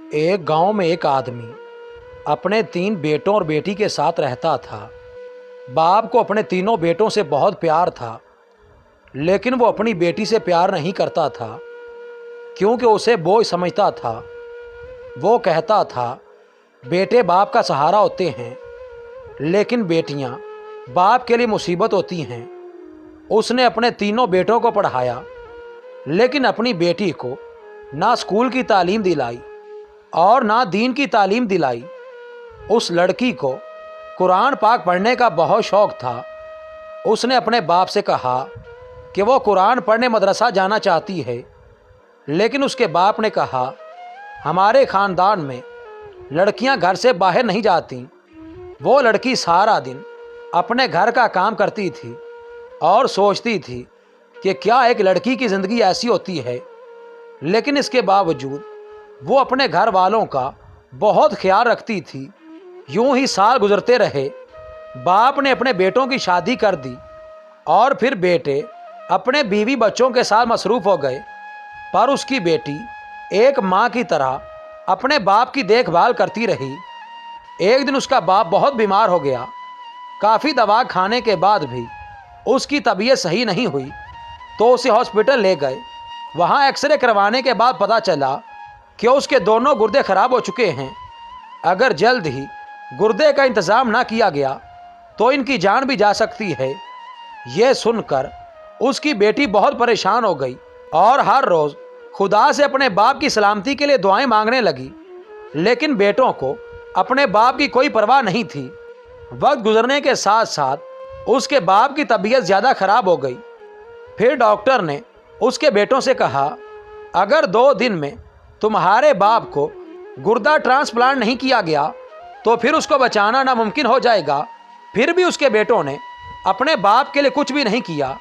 एक गांव में एक आदमी अपने 3 बेटों और बेटी के साथ रहता था। बाप को अपने तीनों बेटों से बहुत प्यार था, लेकिन वो अपनी बेटी से प्यार नहीं करता था क्योंकि उसे बोझ समझता था। वो कहता था, बेटे बाप का सहारा होते हैं, लेकिन बेटियां बाप के लिए मुसीबत होती हैं। उसने अपने तीनों बेटों को पढ़ाया, लेकिन अपनी बेटी को ना स्कूल की तालीम दिलाई और ना दीन की तालीम दिलाई। उस लड़की को कुरान पाक पढ़ने का बहुत शौक़ था। उसने अपने बाप से कहा कि वो कुरान पढ़ने मदरसा जाना चाहती है, लेकिन उसके बाप ने कहा, हमारे ख़ानदान में लड़कियां घर से बाहर नहीं जाती। वो लड़की सारा दिन अपने घर का काम करती थी और सोचती थी कि क्या एक लड़की की ज़िंदगी ऐसी होती है, लेकिन इसके बावजूद वो अपने घर वालों का बहुत ख्याल रखती थी। यूं ही साल गुजरते रहे। बाप ने अपने बेटों की शादी कर दी और फिर बेटे अपने बीवी बच्चों के साथ मसरूफ़ हो गए, पर उसकी बेटी एक माँ की तरह अपने बाप की देखभाल करती रही। एक दिन उसका बाप बहुत बीमार हो गया। काफ़ी दवा खाने के बाद भी उसकी तबीयत सही नहीं हुई, तो उसे हॉस्पिटल ले गए। वहाँ एक्सरे करवाने के बाद पता चला कि उसके दोनों गुर्दे ख़राब हो चुके हैं। अगर जल्द ही गुर्दे का इंतज़ाम ना किया गया तो इनकी जान भी जा सकती है। यह सुनकर उसकी बेटी बहुत परेशान हो गई और हर रोज़ खुदा से अपने बाप की सलामती के लिए दुआएं मांगने लगी, लेकिन बेटों को अपने बाप की कोई परवाह नहीं थी। वक्त गुजरने के साथ साथ उसके बाप की तबीयत ज़्यादा ख़राब हो गई। फिर डॉक्टर ने उसके बेटों से कहा, अगर 2 दिन में तुम्हारे बाप को गुर्दा ट्रांसप्लांट नहीं किया गया तो फिर उसको बचाना नामुमकिन हो जाएगा। फिर भी उसके बेटों ने अपने बाप के लिए कुछ भी नहीं किया।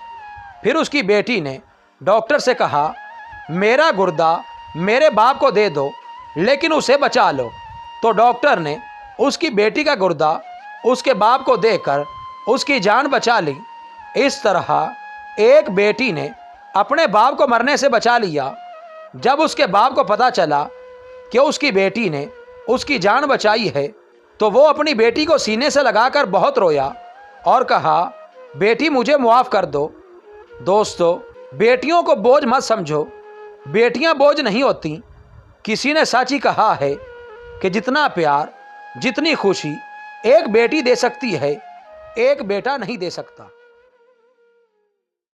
फिर उसकी बेटी ने डॉक्टर से कहा, मेरा गुर्दा मेरे बाप को दे दो, लेकिन उसे बचा लो। तो डॉक्टर ने उसकी बेटी का गुर्दा उसके बाप को देकर उसकी जान बचा ली। इस तरह एक बेटी ने अपने बाप को मरने से बचा लिया। जब उसके बाप को पता चला कि उसकी बेटी ने उसकी जान बचाई है, तो वो अपनी बेटी को सीने से लगाकर बहुत रोया और कहा, बेटी मुझे मुआफ़ कर दो। दोस्तों, बेटियों को बोझ मत समझो। बेटियां बोझ नहीं होती। किसी ने सच ही कहा है कि जितना प्यार, जितनी खुशी एक बेटी दे सकती है, एक बेटा नहीं दे सकता।